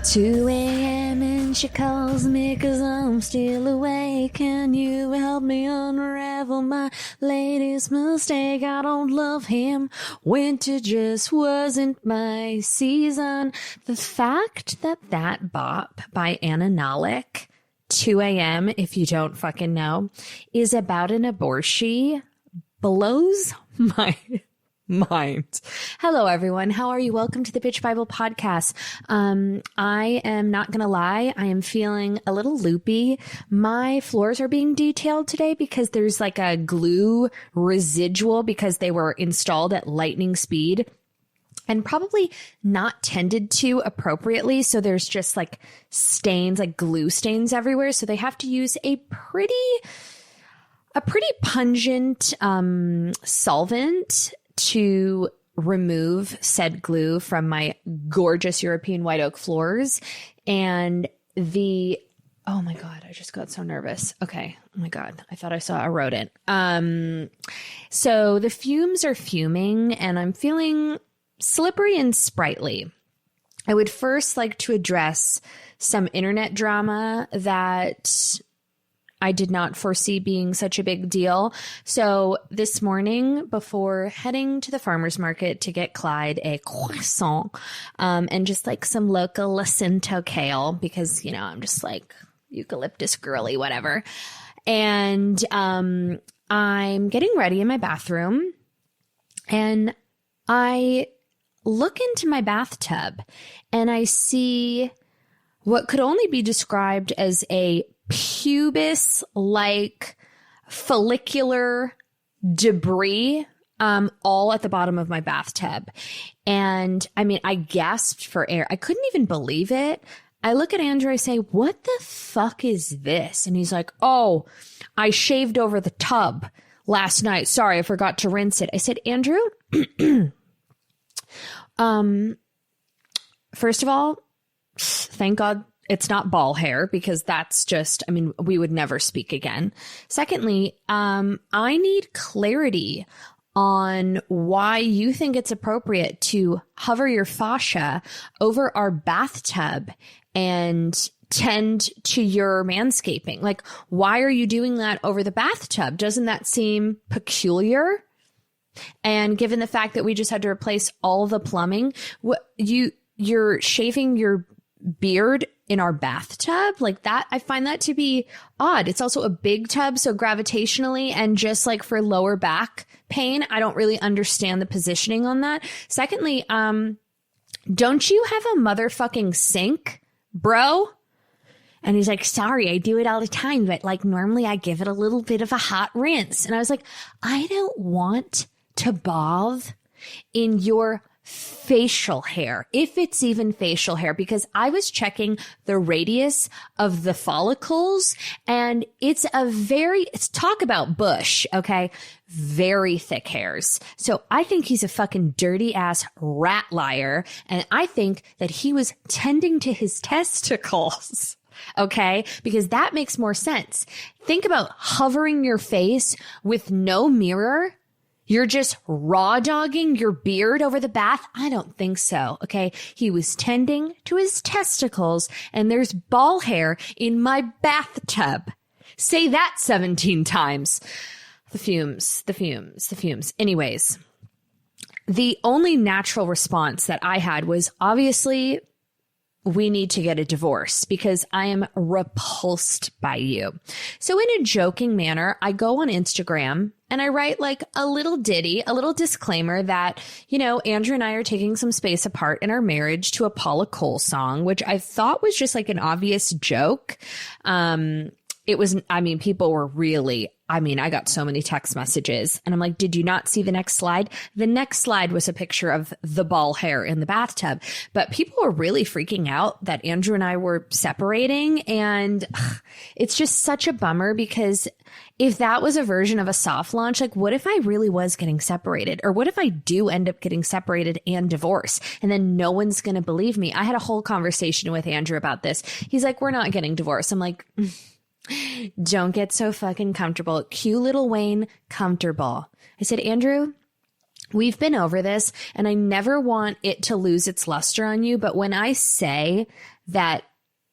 2 a.m. and she calls me 'cause I'm still awake. Can you help me unravel my latest mistake? I don't love him. Winter just wasn't my season. The fact that that bop by Anna Nalick, 2 a.m., if you don't fucking know, is about an abortion blows my mind. Hello, everyone. How are you? Welcome to the Bitch Bible Podcast. I am not going to lie. I am feeling a little loopy. My floors are being detailed today because there's like a glue residual because they were installed at lightning speed and probably not tended to appropriately. So there's just like stains, like glue stains everywhere. So they have to use a pretty pungent solvent to remove said glue from my gorgeous European white oak floors. And oh my God, I just got so nervous. Okay. Oh my God. I thought I saw a rodent. So the fumes are fuming and I'm feeling slippery and sprightly. I would first like to address some internet drama that I did not foresee being such a big deal. So this morning, before heading to the farmer's market to get Clyde a croissant and just like some local Jacinto kale, because, you know, I'm just like eucalyptus girly, whatever. And I'm getting ready in my bathroom and I look into my bathtub and I see what could only be described as a pubis-like follicular debris all at the bottom of my bathtub. And I mean, I gasped for air. I couldn't even believe it. I look at Andrew, I say, what the fuck is this? And he's like, oh, I shaved over the tub last night. Sorry, I forgot to rinse it. I said, Andrew, first of all, thank God it's not ball hair, because that's just, I mean, we would never speak again. Secondly, I need clarity on why you think it's appropriate to hover your fascia over our bathtub and tend to your manscaping. Like, why are you doing that over the bathtub? Doesn't that seem peculiar? And given the fact that we just had to replace all the plumbing, you're shaving your beard in our bathtub like that. I find that to be odd. It's also a big tub, so gravitationally and just like for lower back pain, I don't really understand the positioning on that. Secondly, don't you have a motherfucking sink, bro? And he's like, sorry, I do it all the time, but like normally I give it a little bit of a hot rinse. And I was like, I don't want to bathe in your facial hair, if it's even facial hair, because I was checking the radius of the follicles and it's talk about bush, okay? Very thick hairs. So I think he's a fucking dirty ass rat liar. And I think that he was tending to his testicles. Okay, because that makes more sense. Think about hovering your face with no mirror. You're just raw dogging your beard over the bath? I don't think so. Okay. He was tending to his testicles and there's ball hair in my bathtub. Say that 17 times. The fumes. Anyways, the only natural response that I had was obviously we need to get a divorce because I am repulsed by you. So in a joking manner, I go on Instagram and I write like a little ditty, a little disclaimer that, you know, Andrew and I are taking some space apart in our marriage to a Paula Cole song, which I thought was just like an obvious joke. It was, I mean, people were really, I mean, I got so many text messages and I'm like, did you not see the next slide? The next slide was a picture of the ball hair in the bathtub, but people were really freaking out that Andrew and I were separating. And it's just such a bummer because if that was a version of a soft launch, like what if I really was getting separated? Or what if I do end up getting separated and divorced and then no one's going to believe me? I had a whole conversation with Andrew about this. He's like, we're not getting divorced. I'm like, don't get so fucking comfortable. Cue Lil Wayne, comfortable. I said, Andrew, we've been over this, and I never want it to lose its luster on you. But when I say that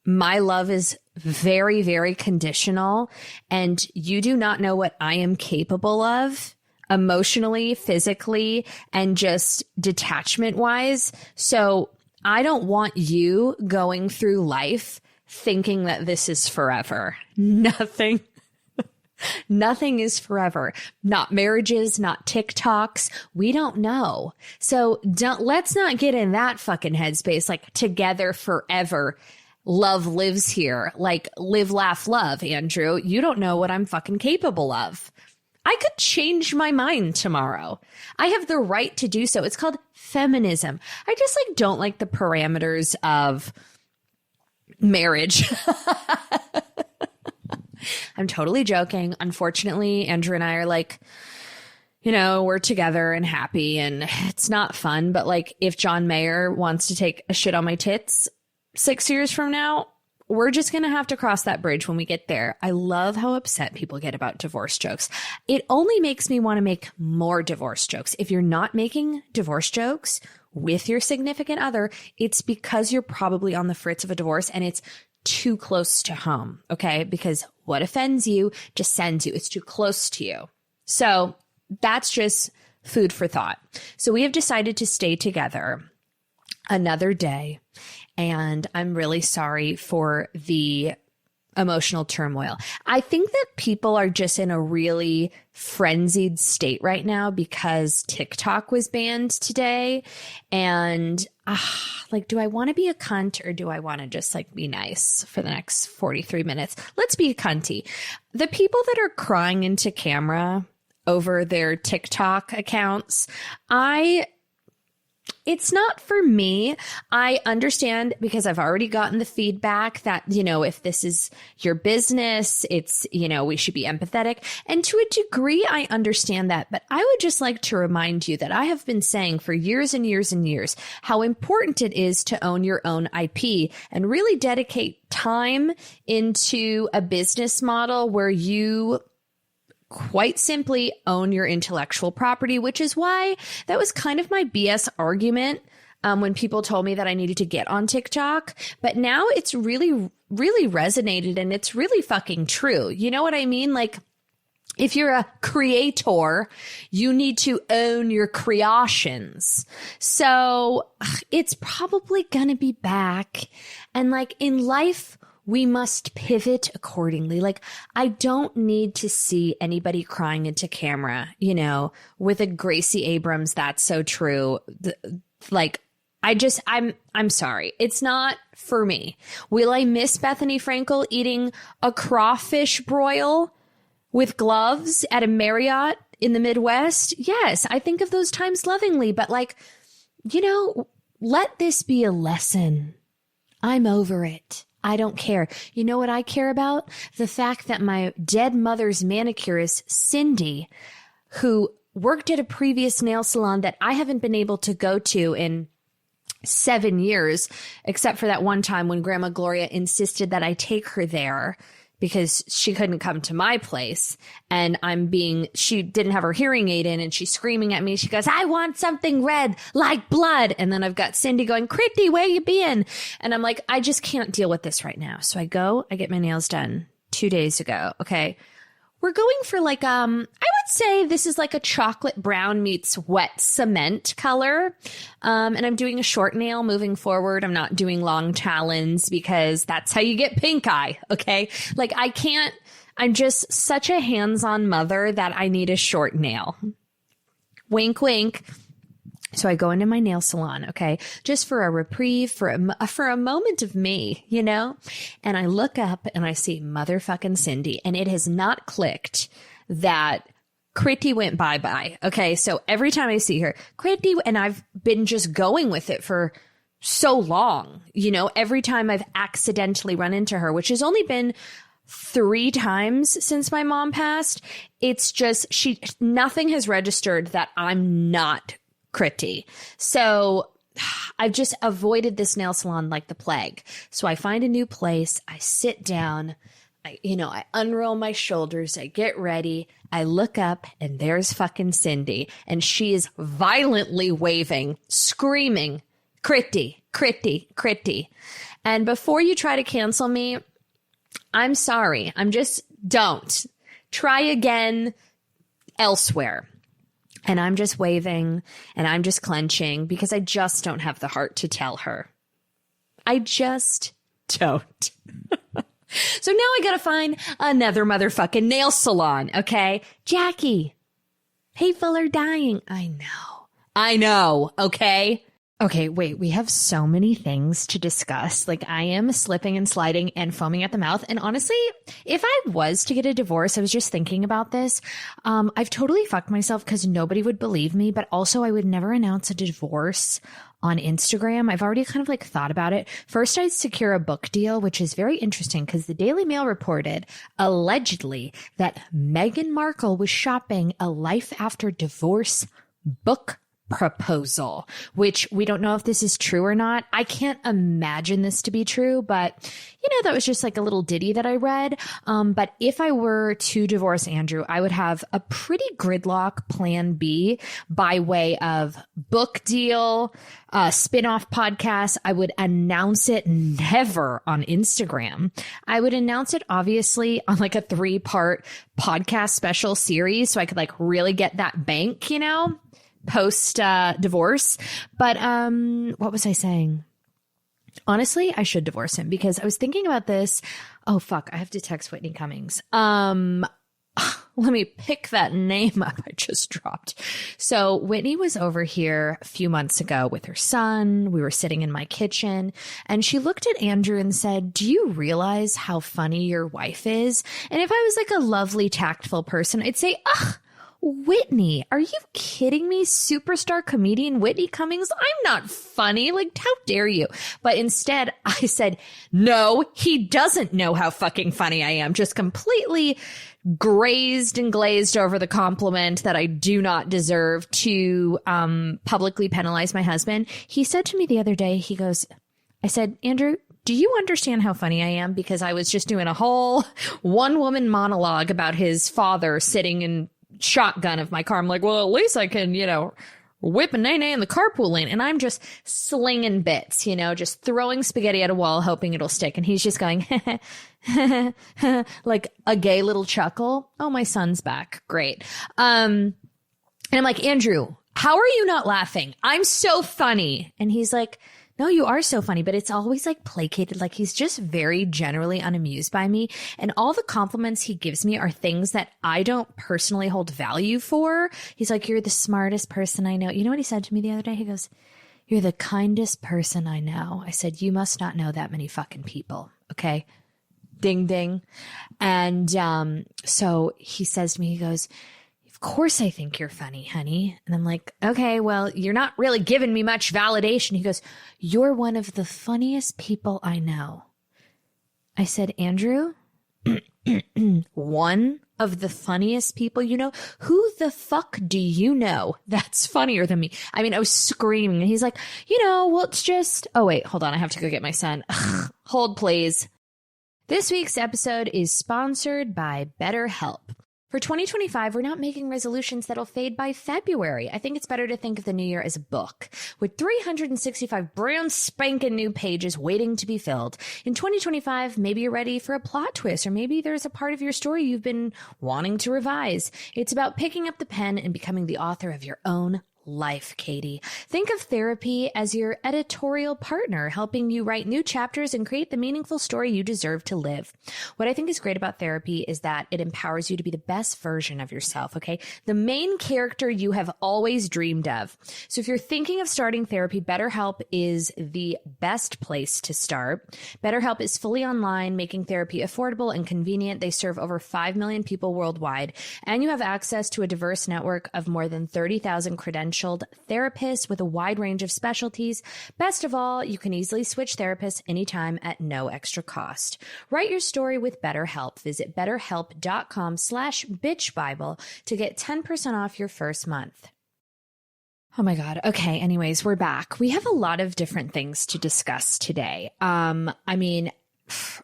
my love is very, very conditional, and you do not know what I am capable of emotionally, physically, and just detachment wise. So I don't want you going through life thinking that this is forever. Nothing is forever. Not marriages, not TikToks. We don't know. So let's not get in that fucking headspace, like together forever. Love lives here. Like live, laugh, love, Andrew. You don't know what I'm fucking capable of. I could change my mind tomorrow. I have the right to do so. It's called feminism. I just don't like the parameters of marriage. I'm totally joking. Unfortunately, Andrew and I are we're together and happy, and it's not fun. But if John Mayer wants to take a shit on my tits 6 years from now, we're just going to have to cross that bridge when we get there. I love how upset people get about divorce jokes. It only makes me want to make more divorce jokes. If you're not making divorce jokes with your significant other, it's because you're probably on the fritz of a divorce and it's too close to home. Okay. Because what offends you just sends you. It's too close to you. So that's just food for thought. So we have decided to stay together another day. And I'm really sorry for the emotional turmoil. I think that people are just in a really frenzied state right now because TikTok was banned today. And do I want to be a cunt, or do I want to just be nice for the next 43 minutes? Let's be cunty. The people that are crying into camera over their TikTok accounts, it's not for me. I understand, because I've already gotten the feedback that, if this is your business, it's, we should be empathetic. And to a degree, I understand that. But I would just like to remind you that I have been saying for years and years and years how important it is to own your own IP and really dedicate time into a business model where you quite simply own your intellectual property, which is why that was kind of my BS argument when people told me that I needed to get on TikTok. But now it's really, really resonated, and it's really fucking true. You know what I mean? If you're a creator, you need to own your creations. So it's probably going to be back. And in life, we must pivot accordingly. I don't need to see anybody crying into camera, with a Gracie Abrams. That's so true. I'm sorry. It's not for me. Will I miss Bethany Frankel eating a crawfish broil with gloves at a Marriott in the Midwest? Yes. I think of those times lovingly, but let this be a lesson. I'm over it. I don't care. You know what I care about? The fact that my dead mother's manicurist, Cindy, who worked at a previous nail salon that I haven't been able to go to in 7 years, except for that one time when Grandma Gloria insisted that I take her there because she couldn't come to my place. And she didn't have her hearing aid in, and she's screaming at me. She goes, "I want something red like blood." And then I've got Cindy going, "Critty, where you been?" And I'm like, I just can't deal with this right now. So I get my nails done 2 days ago. Okay. We're going for I would say this is a chocolate brown meets wet cement color. And I'm doing a short nail moving forward. I'm not doing long talons because that's how you get pink eye. Okay. I'm just such a hands-on mother that I need a short nail. Wink, wink. So I go into my nail salon, okay, just for a reprieve, for a moment of me, and I look up and I see motherfucking Cindy, and it has not clicked that Critty went bye-bye. Okay. So every time I see her, Critty, and I've been just going with it for so long, every time I've accidentally run into her, which has only been 3 times since my mom passed. It's just, nothing has registered that I'm not Critty. So I've just avoided this nail salon like the plague. So I find a new place. I sit down. I unroll my shoulders, I get ready, I look up, and there's fucking Cindy, and she is violently waving, screaming, Critty, Critty, Critty. And before you try to cancel me, I'm sorry. Don't. Try again elsewhere. And I'm just waving, and I'm just clenching, because I just don't have the heart to tell her. I just don't. So now I gotta find another motherfucking nail salon, okay? Jackie, people are dying. I know, okay? Okay, wait, we have so many things to discuss. Like, I am slipping and sliding and foaming at the mouth. And honestly, if I was to get a divorce, I was just thinking about this. I've totally fucked myself because nobody would believe me, but also I would never announce a divorce on Instagram. I've already kind of like thought about it. First, I'd secure a book deal, which is very interesting because the Daily Mail reported allegedly that Meghan Markle was shopping a life after divorce book proposal, which we don't know if this is true or not. I can't imagine this to be true, but that was just like a little ditty that I read. But if I were to divorce Andrew, I would have a pretty gridlock plan B by way of book deal, spin-off podcast. I would announce it never on Instagram. I would announce it obviously on like a 3-part podcast special series so I could like really get that bank, post divorce. But what was I saying? Honestly, I should divorce him because I was thinking about this. Oh fuck, I have to text Whitney Cummings. Let me pick that name up I just dropped. So Whitney was over here a few months ago with her son. We were sitting in my kitchen and she looked at Andrew and said, "Do you realize how funny your wife is?" And if I was like a lovely, tactful person, I'd say, "Ugh, Whitney, are you kidding me? Superstar comedian Whitney Cummings? I'm not funny. Like, how dare you?" But instead, I said, "No, he doesn't know how fucking funny I am." Just completely grazed and glazed over the compliment that I do not deserve to publicly penalize my husband. He said to me the other day, I said, "Andrew, do you understand how funny I am?" Because I was just doing a whole one-woman monologue about his father sitting in shotgun of my car. I'm like, well, at least I can, whip a nay-nay in the carpool lane. And I'm just slinging bits, just throwing spaghetti at a wall, hoping it'll stick. And he's just going, like a gay little chuckle. Oh, my son's back. Great. And I'm like, "Andrew, how are you not laughing? I'm so funny." And he's like, "No, you are so funny," but it's always like placated. Like he's just very generally unamused by me. And all the compliments he gives me are things that I don't personally hold value for. He's like, "You're the smartest person I know." You know what he said to me the other day? He goes, "You're the kindest person I know." I said, "You must not know that many fucking people." Okay. Ding, ding. And so he says to me, he goes, "Of course I think you're funny, honey." And I'm like, "Okay, well, you're not really giving me much validation." He goes, "You're one of the funniest people I know." I said, "Andrew, one of the funniest people you know? Who the fuck do you know that's funnier than me?" I mean, I was screaming and he's like, "Well, it's just..." Oh, wait, hold on. I have to go get my son. Hold, please. This week's episode is sponsored by BetterHelp. For 2025, we're not making resolutions that'll fade by February. I think it's better to think of the new year as a book with 365 brand spanking new pages waiting to be filled. In 2025, maybe you're ready for a plot twist, or maybe there's a part of your story you've been wanting to revise. It's about picking up the pen and becoming the author of your own life, Katie. Think of therapy as your editorial partner, helping you write new chapters and create the meaningful story you deserve to live. What I think is great about therapy is that it empowers you to be the best version of yourself, okay? The main character you have always dreamed of. So if you're thinking of starting therapy, BetterHelp is the best place to start. BetterHelp is fully online, making therapy affordable and convenient. They serve over 5 million people worldwide, and you have access to a diverse network of more than 30,000 credentialed therapists with a wide range of specialties. Best of all, you can easily switch therapists anytime at no extra cost. Write your story with BetterHelp. Visit betterhelp.com/bitchbible to get 10% off your first month. Oh my God. Okay. Anyways, we're back. We have a lot of different things to discuss today.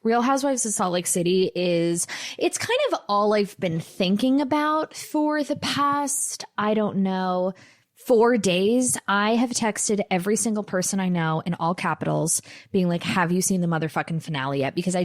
Real Housewives of Salt Lake City it's kind of all I've been thinking about for the past, I don't know, 4 days. I have texted every single person I know in all capitals being like, have you seen the motherfucking finale yet? Because I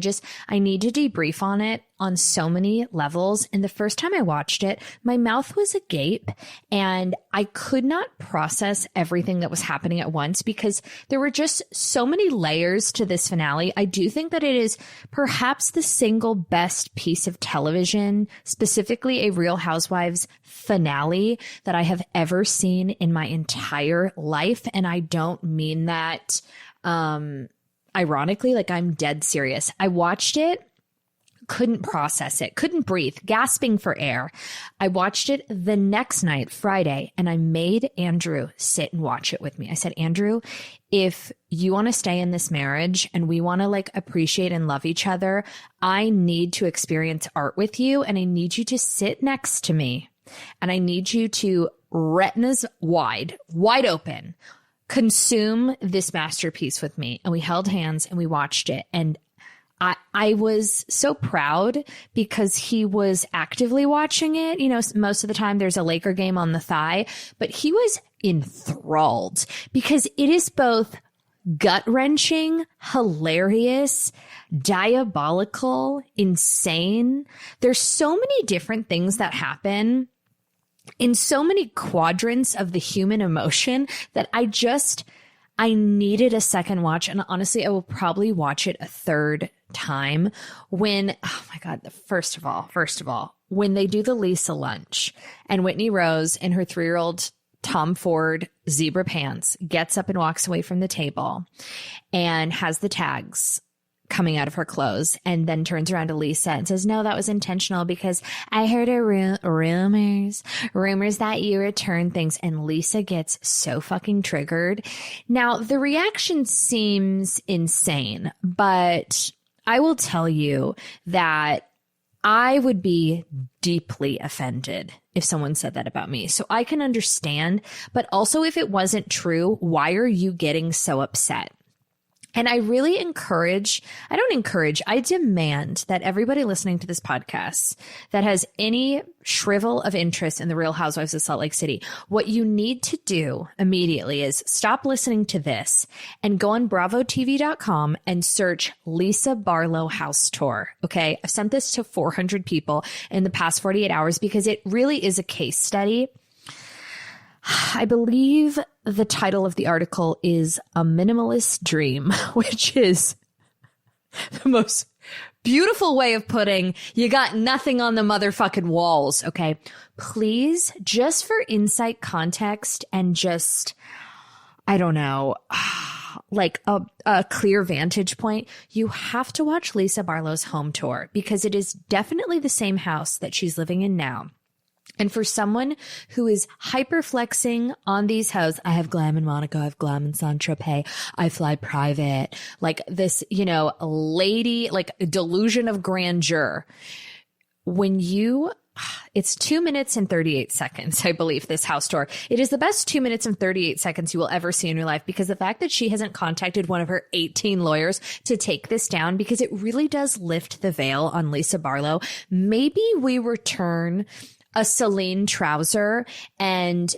need to debrief on it on so many levels. And the first time I watched it, my mouth was agape and I could not process everything that was happening at once because there were just so many layers to this finale. I do think that it is perhaps the single best piece of television, specifically a Real Housewives finale that I have ever seen in my entire life. And I don't mean that ironically, like I'm dead serious. I watched it, couldn't process it, couldn't breathe, gasping for air. I watched it the next night, Friday, and I made Andrew sit and watch it with me. I said, Andrew, if you want to stay in this marriage and we want to like appreciate and love each other, I need to experience art with you and I need you to sit next to me and I need you to retinas wide open, consume this masterpiece with me. And we held hands and we watched it. And I was so proud because he was actively watching it. You know, most of the time there's a Laker game on the thigh, but he was enthralled because it is both gut-wrenching, hilarious, diabolical, insane. There's so many different things that happen in so many quadrants of the human emotion that I needed a second watch. And honestly, I will probably watch it a third time when, oh my God, first of all, when they do the Lisa lunch and Whitney Rose in her 3-year-old Tom Ford zebra pants gets up and walks away from the table and has the tags coming out of her clothes and then turns around to Lisa and says, no, that was intentional because I heard rumors that you return things. And Lisa gets so fucking triggered. Now, the reaction seems insane, but I will tell you that I would be deeply offended if someone said that about me. So I can understand, but also if it wasn't true, why are you getting so upset? And I really I demand that everybody listening to this podcast that has any shrivel of interest in the Real Housewives of Salt Lake City, what you need to do immediately is stop listening to this and go on bravotv.com and search Lisa Barlow House Tour. Okay. I've sent this to 400 people in the past 48 hours because it really is a case study. I believe the title of the article is A Minimalist Dream, which is the most beautiful way of putting you got nothing on the motherfucking walls. Okay. Please, just for insight, context, and just, I don't know, like a clear vantage point, you have to watch Lisa Barlow's home tour because it is definitely the same house that she's living in now. And for someone who is hyperflexing on these hoes, I have glam in Monaco, I have glam in Saint-Tropez, I fly private, like this, you know, lady, like delusion of grandeur. It's 2 minutes and 38 seconds, I believe, this house tour. It is the best 2 minutes and 38 seconds you will ever see in your life because the fact that she hasn't contacted one of her 18 lawyers to take this down, because it really does lift the veil on Lisa Barlow. Maybe we return a Celine trouser and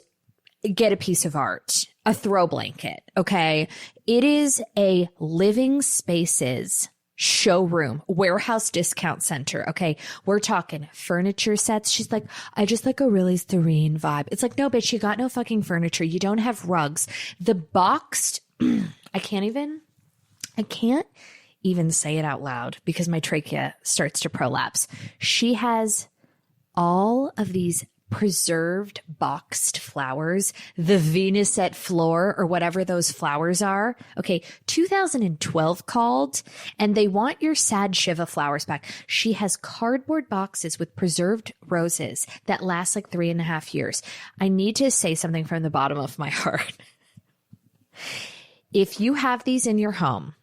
get a piece of art, a throw blanket. Okay. It is a living spaces showroom, warehouse discount center. Okay. We're talking furniture sets. She's like, I just like a really serene vibe. It's like, no, bitch, you got no fucking furniture. You don't have rugs. The boxed, I can't even say it out loud because my trachea starts to prolapse. She has all of these preserved boxed flowers, the Venus at floor or whatever those flowers are. Okay, 2012 called and they want your sad Shiva flowers back. She has cardboard boxes with preserved roses that last like 3.5 years. I need to say something from the bottom of my heart. If you have these in your home,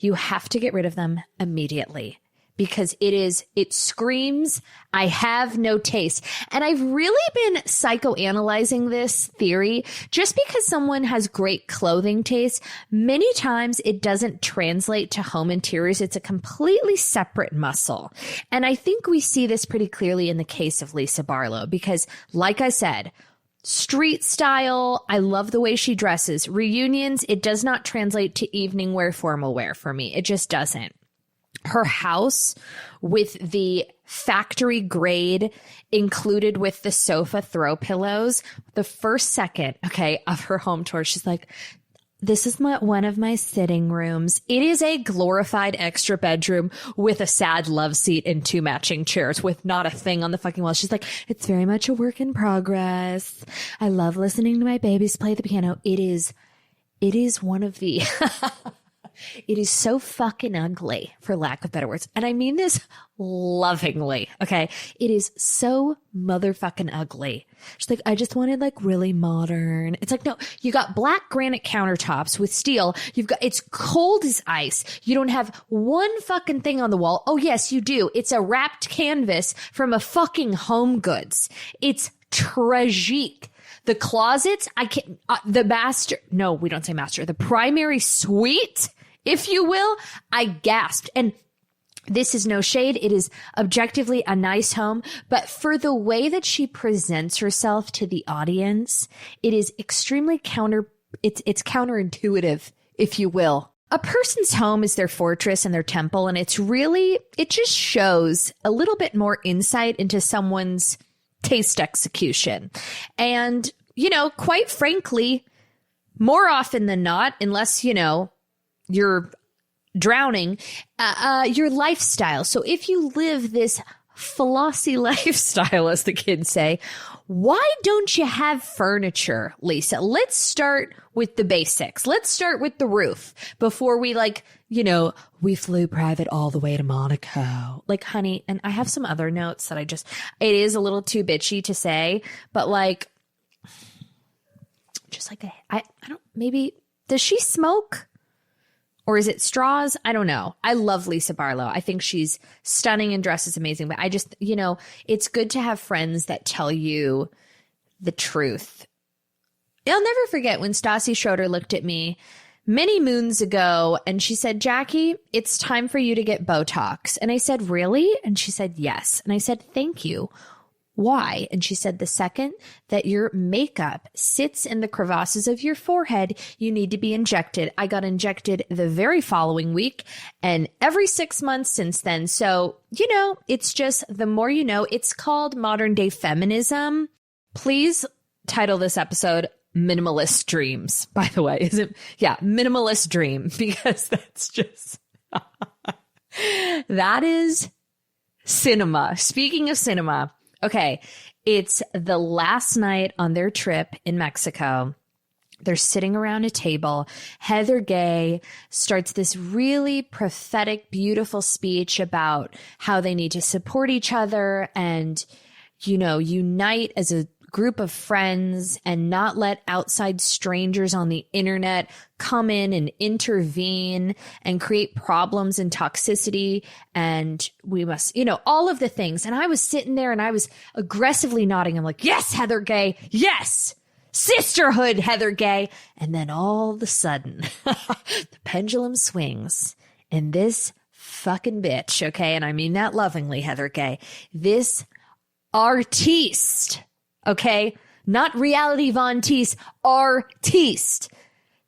you have to get rid of them immediately. because it screams, I have no taste. And I've really been psychoanalyzing this theory. Just because someone has great clothing taste, many times it doesn't translate to home interiors. It's a completely separate muscle. And I think we see this pretty clearly in the case of Lisa Barlow, because like I said, street style, I love the way she dresses. Reunions, it does not translate to evening wear, formal wear for me. It just doesn't. Her house with the factory grade included with the sofa throw pillows, the first second, of her home tour, she's like, this is one of my sitting rooms. It is a glorified extra bedroom with a sad love seat and 2 matching chairs with not a thing on the fucking wall. She's like, it's very much a work in progress. I love listening to my babies play the piano. It is one of the... It is so fucking ugly, for lack of better words. And I mean this lovingly, okay? It is so motherfucking ugly. She's like, I just wanted like really modern. It's like, no, you got black granite countertops with steel. It's cold as ice. You don't have one fucking thing on the wall. Oh, yes, you do. It's a wrapped canvas from a fucking Home Goods. It's tragique. The closets, we don't say master, the primary suite, if you will, I gasped. And this is no shade. It is objectively a nice home, but for the way that she presents herself to the audience, it is extremely it's counterintuitive, if you will. A person's home is their fortress and their temple, and it just shows a little bit more insight into someone's taste execution. And, quite frankly, more often than not, unless, you're drowning, your lifestyle. So if you live this flossy lifestyle, as the kids say, why don't you have furniture, Lisa? Let's start with the basics. Let's start with the roof before we we flew private all the way to Monaco. Like, honey, and I have some other notes that it is a little too bitchy to say, but I don't, maybe, does she smoke? Or is it straws? I don't know. I love Lisa Barlow. I think she's stunning and dresses amazing. But I just, it's good to have friends that tell you the truth. I'll never forget when Stassi Schroeder looked at me many moons ago and she said, Jackie, it's time for you to get Botox. And I said, really? And she said, yes. And I said, thank you. Why? And she said, the second that your makeup sits in the crevasses of your forehead, you need to be injected. I got injected the very following week and every 6 months since then. So, it's just the more you know. It's called modern day feminism. Please title this episode Minimalist Dreams, by the way. Is it? Yeah, Minimalist Dream, because that's just, that is cinema. Speaking of cinema, okay, it's the last night on their trip in Mexico. They're sitting around a table. Heather Gay starts this really prophetic, beautiful speech about how they need to support each other and, unite as a group of friends and not let outside strangers on the internet come in and intervene and create problems and toxicity. And we must, all of the things. And I was sitting there and I was aggressively nodding. I'm like, yes, Heather Gay. Yes. Sisterhood, Heather Gay. And then all of a sudden, the pendulum swings and this fucking bitch, okay? And I mean that lovingly, Heather Gay. This artiste, okay, not reality Von Teese, artiste,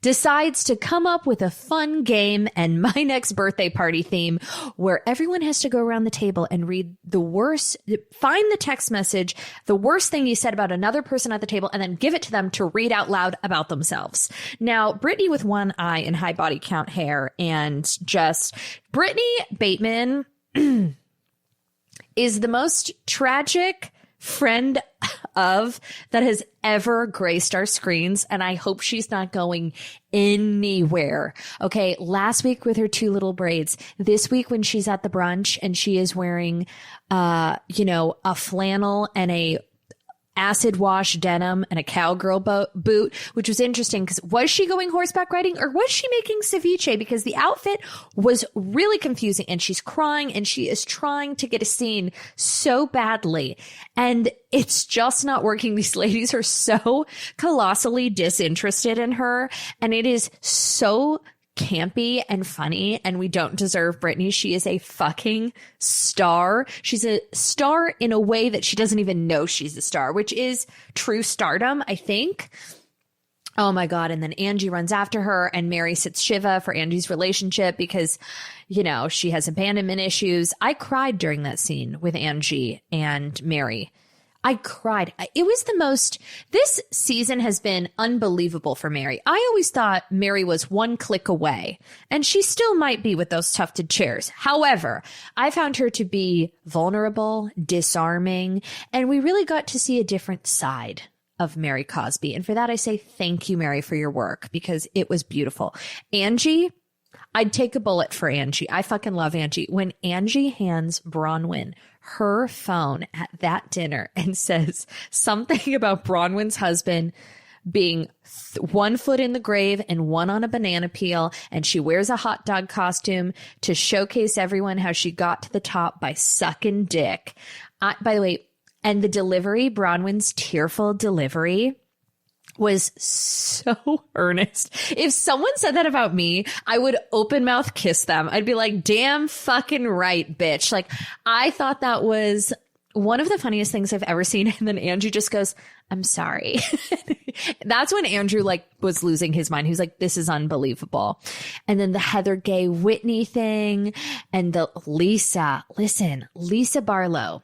decides to come up with a fun game and my next birthday party theme where everyone has to go around the table and read find the text message, the worst thing you said about another person at the table, and then give it to them to read out loud about themselves. Now, Brittany with one eye and high body count hair and just Brittany Bateman is the most tragic friend that has ever graced our screens, and I hope she's not going anywhere. Okay, last week with her 2 little braids, this week when she's at the brunch and she is wearing a flannel and a acid wash denim and a cowgirl boot, which was interesting because was she going horseback riding or was she making ceviche? Because the outfit was really confusing and she's crying and she is trying to get a scene so badly. And it's just not working. These ladies are so colossally disinterested in her and it is so campy and funny, and we don't deserve Britney. She is a fucking star. She's a star in a way that she doesn't even know she's a star, which is true stardom, I think. Oh my God. And then Angie runs after her and Mary sits Shiva for Angie's relationship because, you know, she has abandonment issues. I cried during that scene with Angie and Mary. I cried. It was this season has been unbelievable for Mary. I always thought Mary was one click away, and she still might be with those tufted chairs. However, I found her to be vulnerable, disarming, and we really got to see a different side of Mary Cosby. And for that, I say thank you, Mary, for your work because it was beautiful. Angie, I'd take a bullet for Angie. I fucking love Angie. When Angie hands Bronwyn her phone at that dinner and says something about Bronwyn's husband being 1 foot in the grave and 1 on a banana peel, and she wears a hot dog costume to showcase everyone how she got to the top by sucking dick. By the way, and the delivery, Bronwyn's tearful delivery, was so earnest. If someone said that about me, I would open mouth kiss them. I'd be like, damn fucking right, bitch. Like, I thought that was one of the funniest things I've ever seen. And then Andrew just goes, I'm sorry. That's when Andrew was losing his mind. He was like, this is unbelievable. And then the Heather Gay Whitney thing and the Lisa Barlow.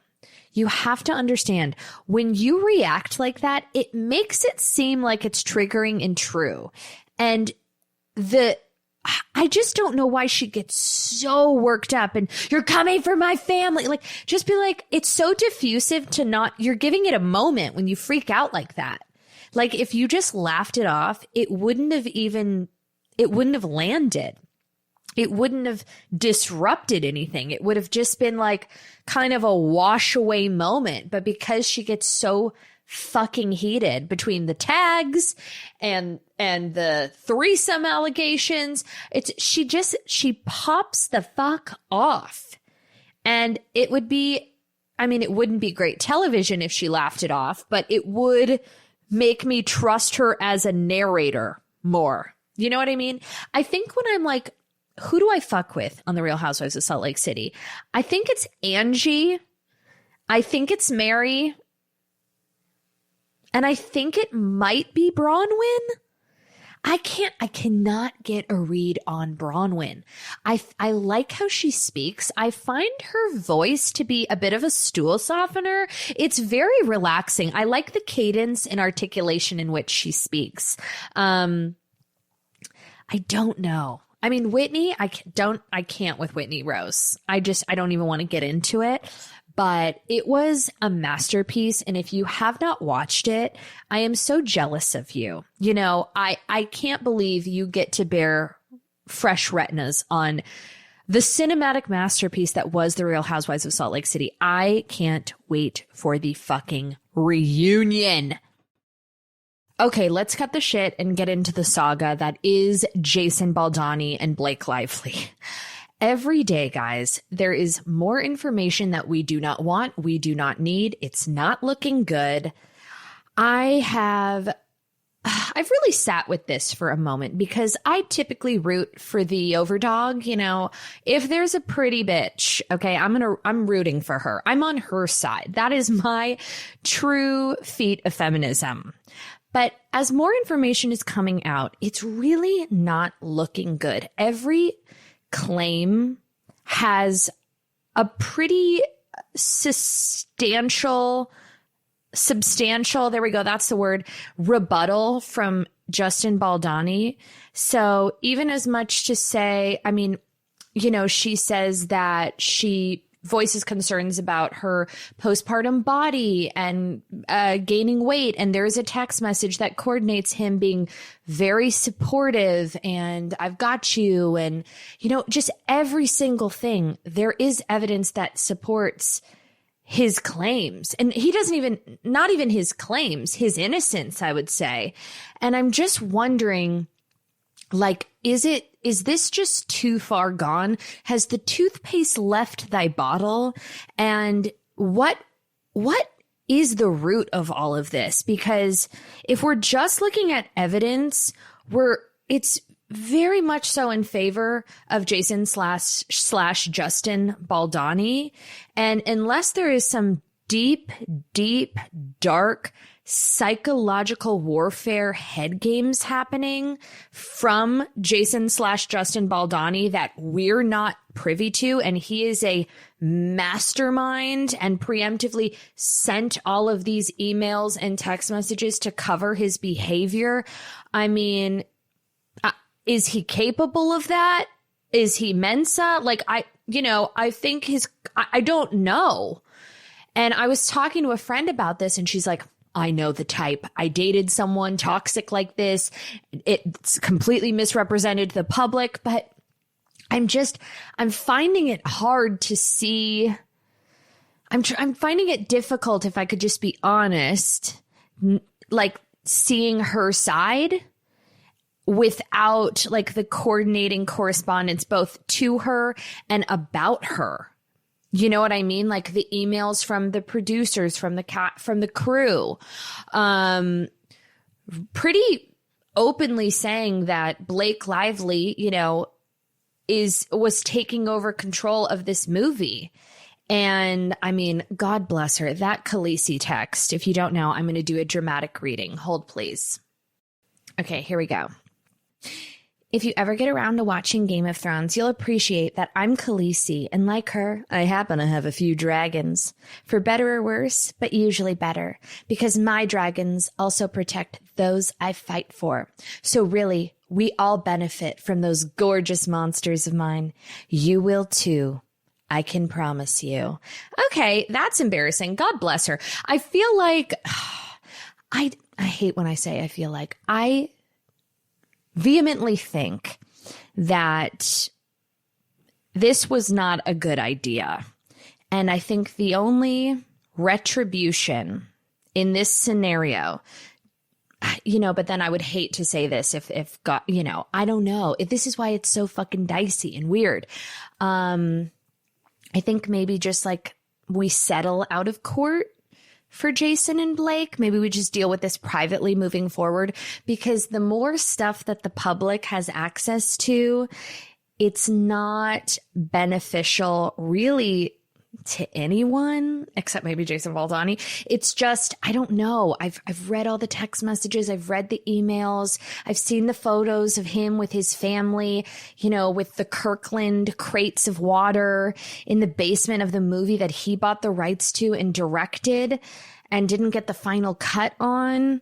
You have to understand, when you react like that, it makes it seem like it's triggering and true. And I just don't know why she gets so worked up and you're coming for my family. Like, just be like, it's so diffusive to not, you're giving it a moment when you freak out like that. Like, if you just laughed it off, it wouldn't have landed. It wouldn't have disrupted anything. It would have just been like kind of a wash away moment. But because she gets so fucking heated between the tags and the threesome allegations, she pops the fuck off. And it wouldn't be great television if she laughed it off, but it would make me trust her as a narrator more. You know what I mean? I think when I'm like, who do I fuck with on The Real Housewives of Salt Lake City? I think it's Angie. I think it's Mary. And I think it might be Bronwyn. I cannot get a read on Bronwyn. I like how she speaks. I find her voice to be a bit of a stool softener. It's very relaxing. I like the cadence and articulation in which she speaks. I don't know. I mean, Whitney, I can't with Whitney Rose. I don't even want to get into it, but it was a masterpiece. And if you have not watched it, I am so jealous of you. You know, I can't believe you get to bear fresh retinas on the cinematic masterpiece that was The Real Housewives of Salt Lake City. I can't wait for the fucking reunion. Okay, let's cut the shit and get into the saga that is Jason Baldani and Blake Lively. Every day, guys, there is more information that we do not want, we do not need. It's not looking good. I've really sat with this for a moment because I typically root for the overdog. You know, if there's a pretty bitch, okay, I'm rooting for her. I'm on her side. That is my true feat of feminism. But as more information is coming out, it's really not looking good. Every claim has a pretty substantial, there we go, that's the word, rebuttal from Justin Baldani. So even as much to say, I mean, you know, she says that she voices concerns about her postpartum body and gaining weight. And there's a text message that coordinates him being very supportive and I've got you. And, you know, just every single thing. There is evidence that supports his claims. And he doesn't even, not even his claims, his innocence, I would say. And I'm just wondering, like, is this just too far gone? Has the toothpaste left thy bottle? And what is the root of all of this? Because if we're just looking at evidence, it's very much so in favor of Jason slash Justin Baldoni. And unless there is some deep, dark psychological warfare head games happening from Jason slash Justin Baldoni that we're not privy to, and he is a mastermind and preemptively sent all of these emails and text messages to cover his behavior. I mean, is he capable of that? Is he Mensa? Like, I think I don't know. And I was talking to a friend about this, and she's like, I know the type. I dated someone toxic like this. It's completely misrepresented the public, but I'm finding it hard to see. I'm finding it difficult, if I could just be honest, like seeing her side without like the coordinating correspondence both to her and about her. You know what I mean? Like the emails from the producers, from the crew, pretty openly saying that Blake Lively, was taking over control of this movie. And I mean, God bless her. That Khaleesi text, if you don't know, I'm going to do a dramatic reading. Hold, please. Okay, here we go. If you ever get around to watching Game of Thrones, you'll appreciate that I'm Khaleesi, and like her, I happen to have a few dragons. For better or worse, but usually better, because my dragons also protect those I fight for. So really, we all benefit from those gorgeous monsters of mine. You will too. I can promise you. Okay, that's embarrassing. God bless her. I feel like, I hate when I say I feel like, I vehemently think that this was not a good idea. And I think the only retribution in this scenario, but then I would hate to say this if God, I don't know. This is why it's so fucking dicey and weird. I think maybe just like we settle out of court for Jason and Blake. Maybe we just deal with this privately moving forward, because the more stuff that the public has access to, it's not beneficial really to anyone except maybe Jason Baldoni. It's just, I don't know. I've read all the text messages. I've read the emails. I've seen the photos of him with his family, with the Kirkland crates of water in the basement of the movie that he bought the rights to and directed and didn't get the final cut on.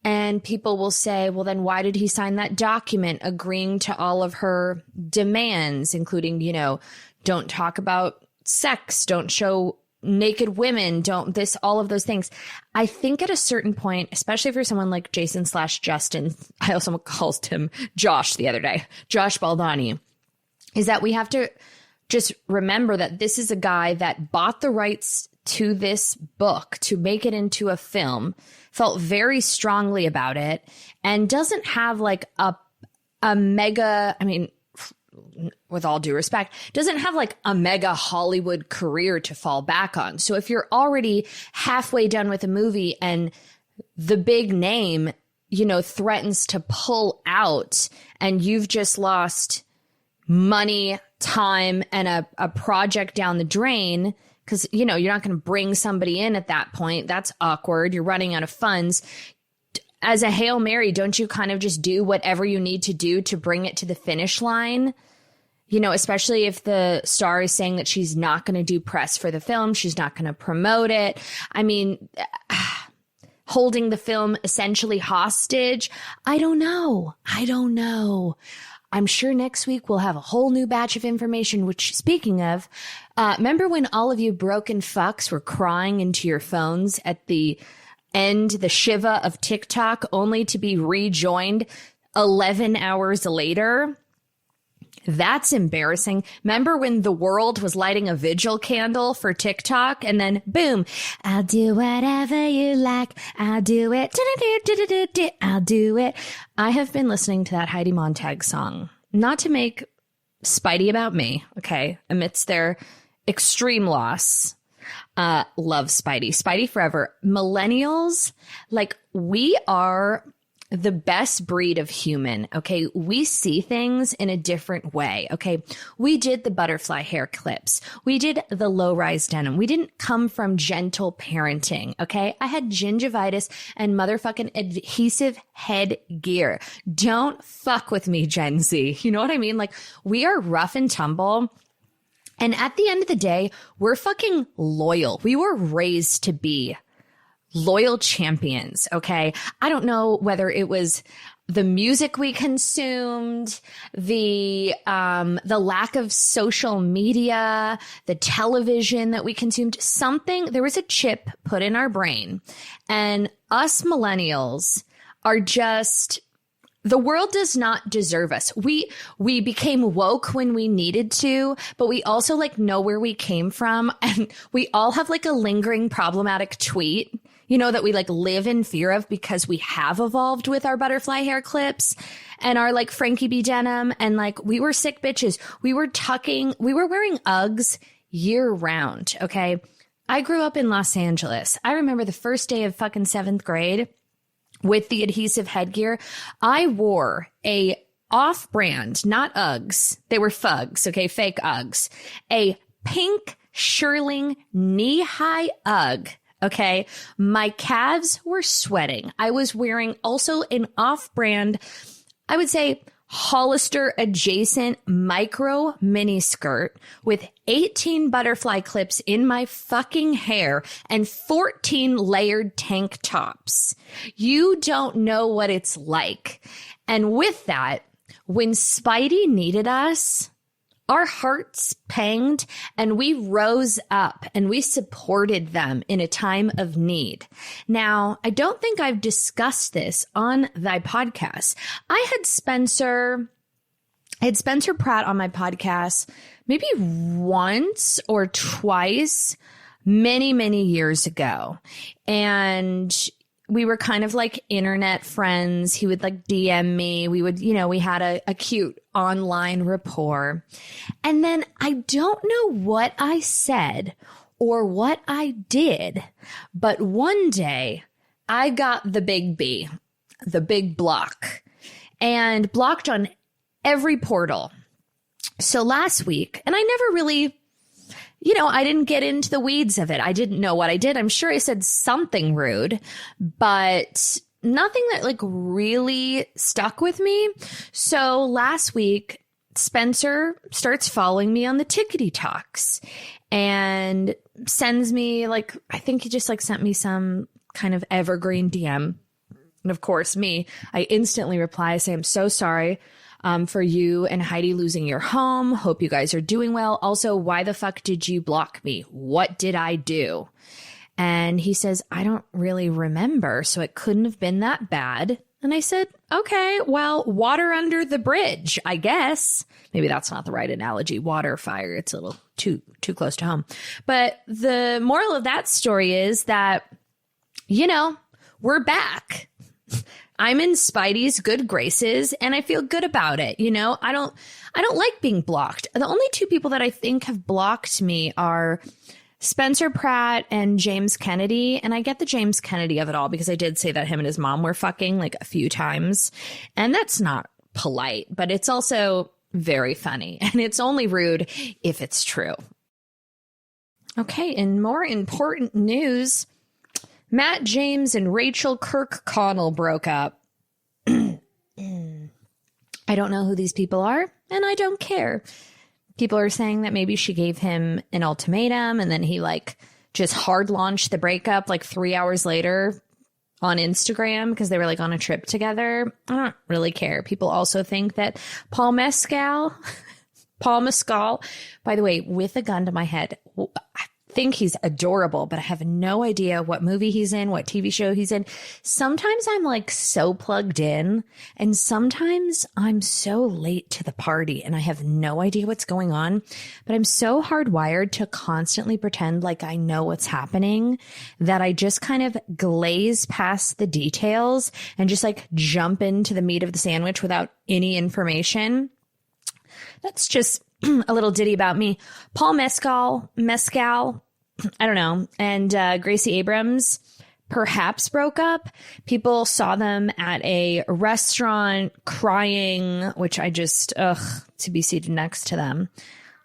And people will say, well, then why did he sign that document agreeing to all of her demands, including, don't talk about sex, don't show naked women, don't this, all of those things. I think at a certain point, especially for someone like Jason slash Justin, I also called him Josh the other day, Josh Baldoni, is that we have to just remember that this is a guy that bought the rights to this book to make it into a film, felt very strongly about it, and doesn't have like a mega, with all due respect, doesn't have like a mega Hollywood career to fall back on. So if you're already halfway done with a movie and the big name, threatens to pull out, and you've just lost money, time, and a project down the drain, because, you're not going to bring somebody in at that point. That's awkward. You're running out of funds. As a Hail Mary, don't you kind of just do whatever you need to do to bring it to the finish line? Especially if the star is saying that she's not going to do press for the film. She's not going to promote it. Holding the film essentially hostage. I don't know. I'm sure next week we'll have a whole new batch of information, which, speaking of, remember when all of you broken fucks were crying into your phones at the end, the Shiva of TikTok, only to be rejoined 11 hours later? That's embarrassing. Remember when the world was lighting a vigil candle for TikTok and then boom, I'll do whatever you like. I'll do it. I'll do it. I have been listening to that Heidi Montag song, not to make Spidey about me, okay, amidst their extreme loss. Love Spidey. Spidey forever. Millennials, like, we are the best breed of human, okay? We see things in a different way, okay? We did the butterfly hair clips. We did the low-rise denim. We didn't come from gentle parenting, okay? I had gingivitis and motherfucking adhesive headgear. Don't fuck with me, Gen Z. You know what I mean? Like, we are rough and tumble. And at the end of the day, we're fucking loyal. We were raised to be loyal champions, okay? I don't know whether it was the music we consumed, the lack of social media, the television that we consumed, something, there was a chip put in our brain. And us millennials are just, the world does not deserve us. We became woke when we needed to, but we also like know where we came from. And we all have like a lingering problematic tweet, you know, that we like live in fear of because we have evolved with our butterfly hair clips and our like Frankie B denim. And like, we were sick bitches. We were wearing Uggs year round. Okay. I grew up in Los Angeles. I remember the first day of fucking 7th grade with the adhesive headgear. I wore a off-brand, not Uggs. They were Fugs. Okay. Fake Uggs, a pink shearling knee-high Ugg. Okay. My calves were sweating. I was wearing also an off-brand, I would say Hollister adjacent micro mini skirt with 18 butterfly clips in my fucking hair and 14 layered tank tops. You don't know what it's like. And with that, when Spidey needed us, our hearts panged and we rose up and we supported them in a time of need. Now, I don't think I've discussed this on thy podcast. I had Spencer Pratt on my podcast maybe once or twice many, many years ago. And we were kind of like internet friends. He would like DM me. We would, you know, we had a cute online rapport. And then I don't know what I said or what I did, but one day I got the big B, the big block, and blocked on every portal. So last week, and I never really, you know, I didn't get into the weeds of it. I didn't know what I did. I'm sure I said something rude, but nothing that like really stuck with me. So last week, Spencer starts following me on the Tickety Talks and sends me like, I think he just like sent me some kind of evergreen DM. And of course, I instantly reply, I say, I'm so sorry for you and Heidi losing your home. Hope you guys are doing well. Also, why the fuck did you block me? What did I do? And he says, I don't really remember, so it couldn't have been that bad. And I said, okay, well, water under the bridge, I guess. Maybe that's not the right analogy. Water, fire, it's a little too close to home. But the moral of that story is that, you know, we're back. I'm in Spidey's good graces and I feel good about it. You know, I don't like being blocked. The only two people that I think have blocked me are Spencer Pratt and James Kennedy. And I get the James Kennedy of it all because I did say that him and his mom were fucking like a few times. And that's not polite, but it's also very funny. And it's only rude if it's true. Okay, in more important news, Matt James and Rachel Kirkconnell broke up. I don't know who these people are, and I don't care. People are saying that maybe she gave him an ultimatum, and then he like just hard launched the breakup like 3 hours later on Instagram because they were like on a trip together. I don't really care. People also think that Paul Mescal, by the way, with a gun to my head, think he's adorable, but I have no idea what movie he's in, what TV show he's in. Sometimes I'm like so plugged in, and sometimes I'm so late to the party and I have no idea what's going on, but I'm so hardwired to constantly pretend like I know what's happening that I just kind of glaze past the details and just like jump into the meat of the sandwich without any information. That's just a little ditty about me. Paul Mescal, I don't know, and Gracie Abrams perhaps broke up. People saw them at a restaurant crying, which I just, to be seated next to them.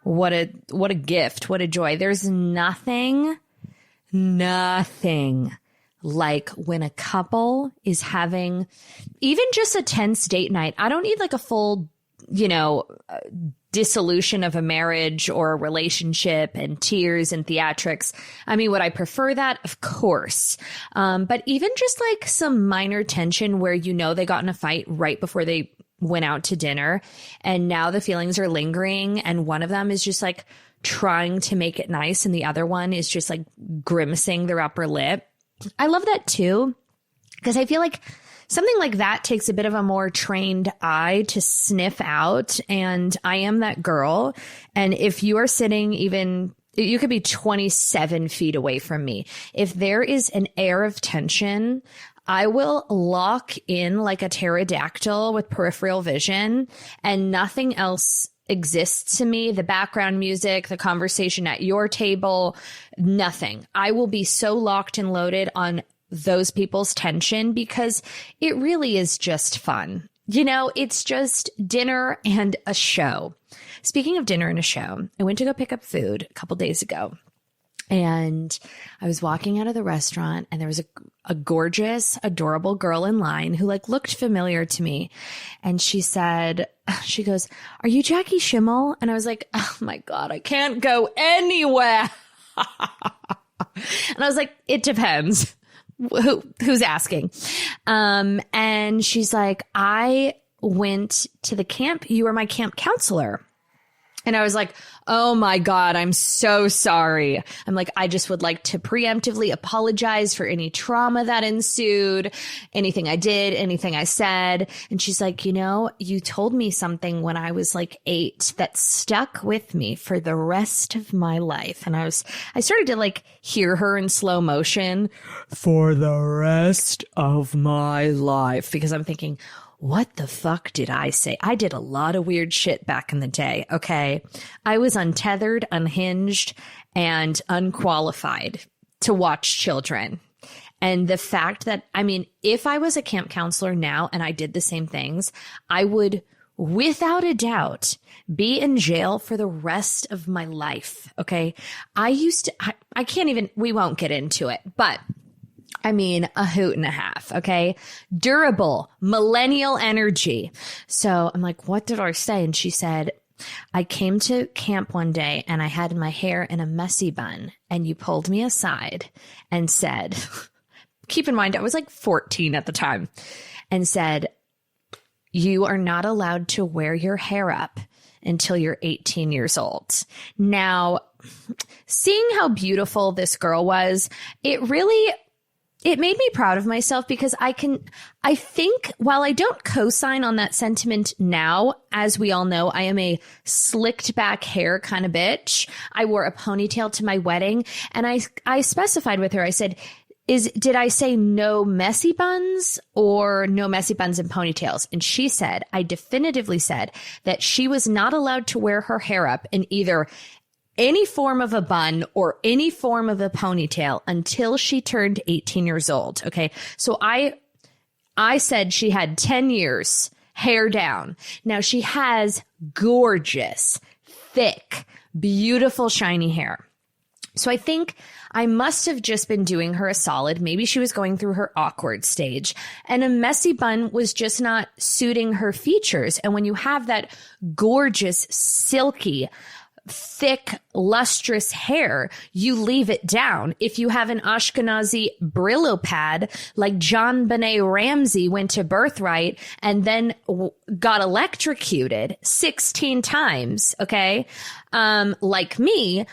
What a gift. What a joy. There's nothing like when a couple is having even just a tense date night. I don't need like a full, dissolution of a marriage or a relationship and tears and theatrics. I mean, would I prefer that? Of course. But even just like some minor tension where they got in a fight right before they went out to dinner and now the feelings are lingering and one of them is just like trying to make it nice and the other one is just like grimacing their upper lip. I love that too, because I feel like something like that takes a bit of a more trained eye to sniff out. And I am that girl. And if you are sitting you could be 27 feet away from me. If there is an air of tension, I will lock in like a pterodactyl with peripheral vision and nothing else exists to me. The background music, the conversation at your table, nothing. I will be so locked and loaded on those people's tension because it really is just fun. It's just dinner and a show. Speaking of dinner and a show, I went to go pick up food a couple days ago and I was walking out of the restaurant and there was a gorgeous, adorable girl in line who like looked familiar to me. And she goes, "Are you Jackie Schimmel?" And I was like, "Oh my God, I can't go anywhere." And I was like, "It depends. Who's asking?" And she's like, "I went to the camp. You were my camp counselor." And I was like, "Oh my God, I'm so sorry." I'm like, "I just would like to preemptively apologize for any trauma that ensued, anything I did, anything I said." And she's like, "You told me something when I was like 8 that stuck with me for the rest of my life." And I started to like hear her in slow motion, "For the rest of my life," because I'm thinking, what the fuck did I say? I did a lot of weird shit back in the day, okay? I was untethered, unhinged, and unqualified to watch children. And the fact that, if I was a camp counselor now and I did the same things, I would, without a doubt, be in jail for the rest of my life, okay? I can't even, we won't get into it, but a hoot and a half, okay? Durable, millennial energy. So I'm like, what did I say? And she said, "I came to camp one day and I had my hair in a messy bun and you pulled me aside and said," keep in mind, I was like 14 at the time, and said, "You are not allowed to wear your hair up until you're 18 years old." Now, seeing how beautiful this girl was, it made me proud of myself because I think while I don't co-sign on that sentiment now, as we all know, I am a slicked back hair kind of bitch. I wore a ponytail to my wedding and I specified with her, I said, did I say no messy buns or no messy buns and ponytails? And she said, I definitively said that she was not allowed to wear her hair up in either any form of a bun or any form of a ponytail until she turned 18 years old. Okay. So I said she had 10 years hair down. Now she has gorgeous, thick, beautiful, shiny hair. So I think I must have just been doing her a solid. Maybe she was going through her awkward stage and a messy bun was just not suiting her features. And when you have that gorgeous, silky, thick, lustrous hair, you leave it down. If you have an Ashkenazi Brillo pad, like John Benet Ramsey went to Birthright and then got electrocuted 16 times, okay? Like me,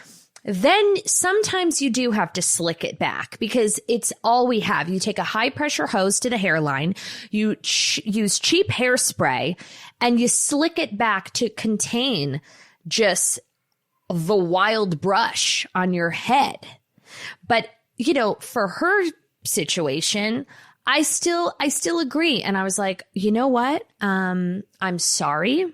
then sometimes you do have to slick it back because it's all we have. You take a high pressure hose to the hairline, you use cheap hairspray, and you slick it back to contain just the wild brush on your head. But, you know, for her situation, I still agree. And I was like, you know what? I'm sorry.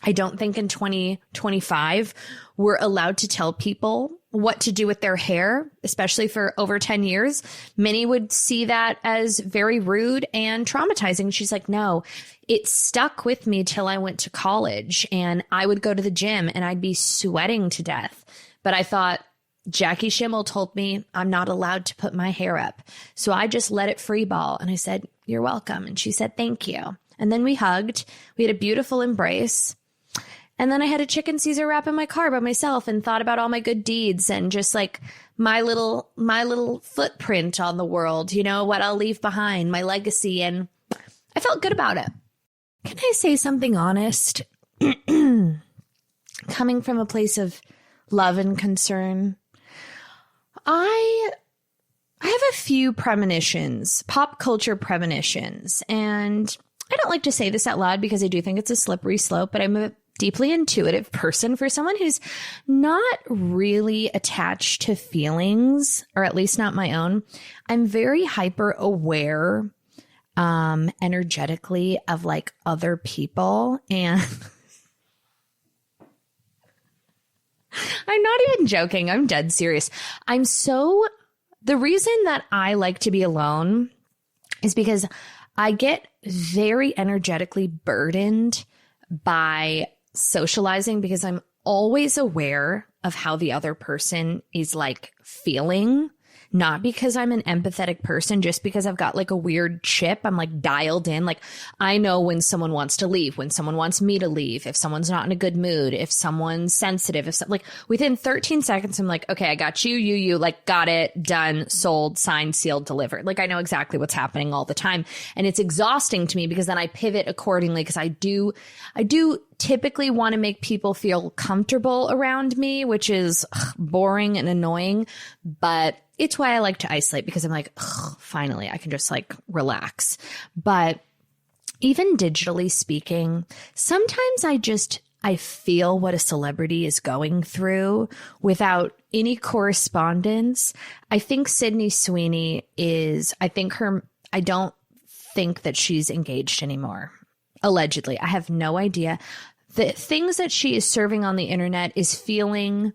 I don't think in 2025 we're allowed to tell people what to do with their hair, especially for over 10 years. Many would see that as very rude and traumatizing. She's like, no, it stuck with me till I went to college and I would go to the gym and I'd be sweating to death. But I thought, Jackie Schimmel told me I'm not allowed to put my hair up. So I just let it free ball. And I said, you're welcome. And she said, thank you. And then we hugged. We had a beautiful embrace. And then I had a chicken Caesar wrap in my car by myself and thought about all my good deeds and just like my little footprint on the world, you know, what I'll leave behind, my legacy. And I felt good about it. Can I say something honest? Coming from a place of love and concern, I have a few premonitions, pop culture premonitions, and I don't like to say this out loud because I do think it's a slippery slope, but I'm a deeply intuitive person. For someone who's not really attached to feelings, or at least not my own, I'm very hyper aware energetically of like other people, and I'm not even joking. I'm dead serious. The reason that I like to be alone is because I get very energetically burdened by socializing because I'm always aware of how the other person is like feeling. Not because I'm an empathetic person, just because I've got like a weird chip. I'm like dialed in. Like I know when someone wants to leave, when someone wants me to leave, if someone's not in a good mood, if someone's sensitive, like within 13 seconds, I'm like, okay, I got you, like got it, done, sold, signed, sealed, delivered. Like I know exactly what's happening all the time. And it's exhausting to me because then I pivot accordingly because I do typically want to make people feel comfortable around me, which is boring and annoying, but it's why I like to isolate because I'm like, finally, I can just like relax. But even digitally speaking, sometimes I feel what a celebrity is going through without any correspondence. I think Sydney Sweeney I don't think that she's engaged anymore. Allegedly. I have no idea. The things that she is serving on the internet is feeling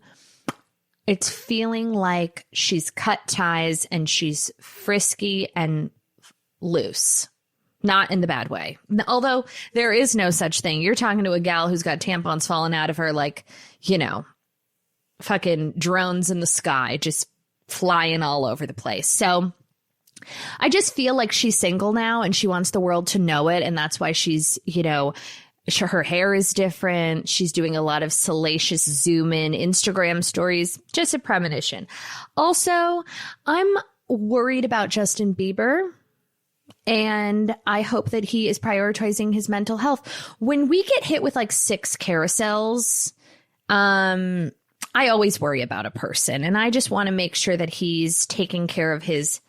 like she's cut ties and she's frisky and loose. Not in the bad way. Although there is no such thing. You're talking to a gal who's got tampons falling out of her like, you know, fucking drones in the sky just flying all over the place. So I just feel like she's single now and she wants the world to know it. And that's why she's, you know, her hair is different. She's doing a lot of salacious zoom in Instagram stories. Just a premonition. Also, I'm worried about Justin Bieber. And I hope that he is prioritizing his mental health. When we get hit with like 6 carousels, I always worry about a person. And I just want to make sure that he's taking care of his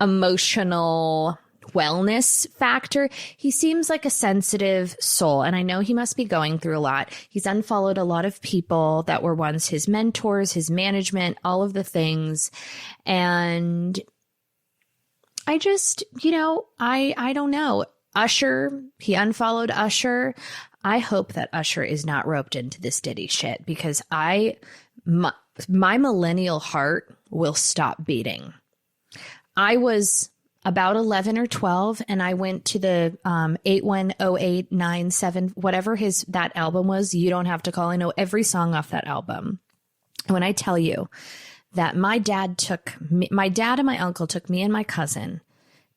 emotional wellness factor. He seems like a sensitive soul, and I know he must be going through a lot. He's unfollowed a lot of people that were once his mentors, his management, all of the things. And I just, you know, I don't know. Usher, he unfollowed Usher. I hope that Usher is not roped into this Diddy shit because my millennial heart will stop beating. I was about 11 or 12 and I went to the 810897, whatever that album was. You don't have to call. I know every song off that album. And when I tell you that my dad and my uncle took me and my cousin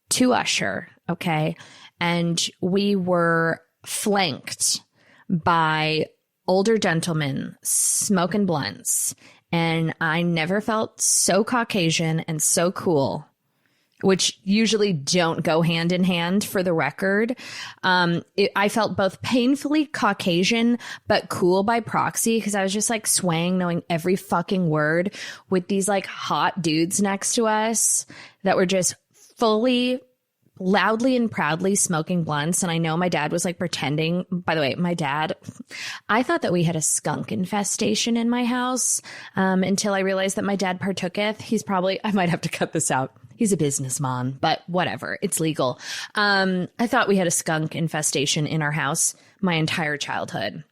to Usher, okay? And we were flanked by older gentlemen smoking blunts. And I never felt so Caucasian and so cool which usually don't go hand in hand, for the record. I felt both painfully Caucasian, but cool by proxy, because I was just like swaying, knowing every fucking word, with these like hot dudes next to us that were just fully, loudly and proudly smoking blunts. And I know my dad was like pretending. By the way, my dad, I thought that we had a skunk infestation in my house until I realized that my dad partooketh. He's probably, I might have to cut this out. He's a businessman, but whatever. It's legal. I thought we had a skunk infestation in our house my entire childhood.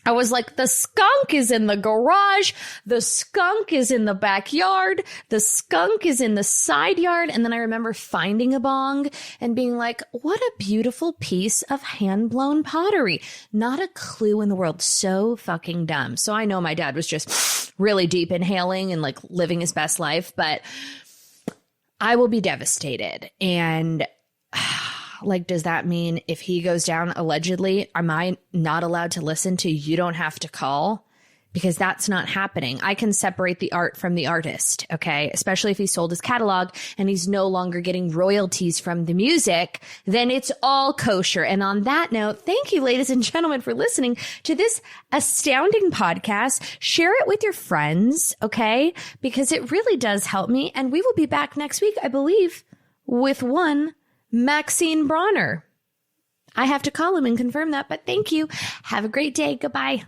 I was like, the skunk is in the garage. The skunk is in the backyard. The skunk is in the side yard. And then I remember finding a bong and being like, what a beautiful piece of hand-blown pottery. Not a clue in the world. So fucking dumb. So I know my dad was just really deep inhaling and like living his best life, but I will be devastated. And like, does that mean if he goes down allegedly, am I not allowed to listen to You Don't Have to Call? Because that's not happening. I can separate the art from the artist, okay? Especially if he sold his catalog and he's no longer getting royalties from the music, then it's all kosher. And on that note, thank you, ladies and gentlemen, for listening to this astounding podcast. Share it with your friends, okay? Because it really does help me. And we will be back next week, I believe, with one Maxine Bronner. I have to call him and confirm that, but thank you. Have a great day. Goodbye.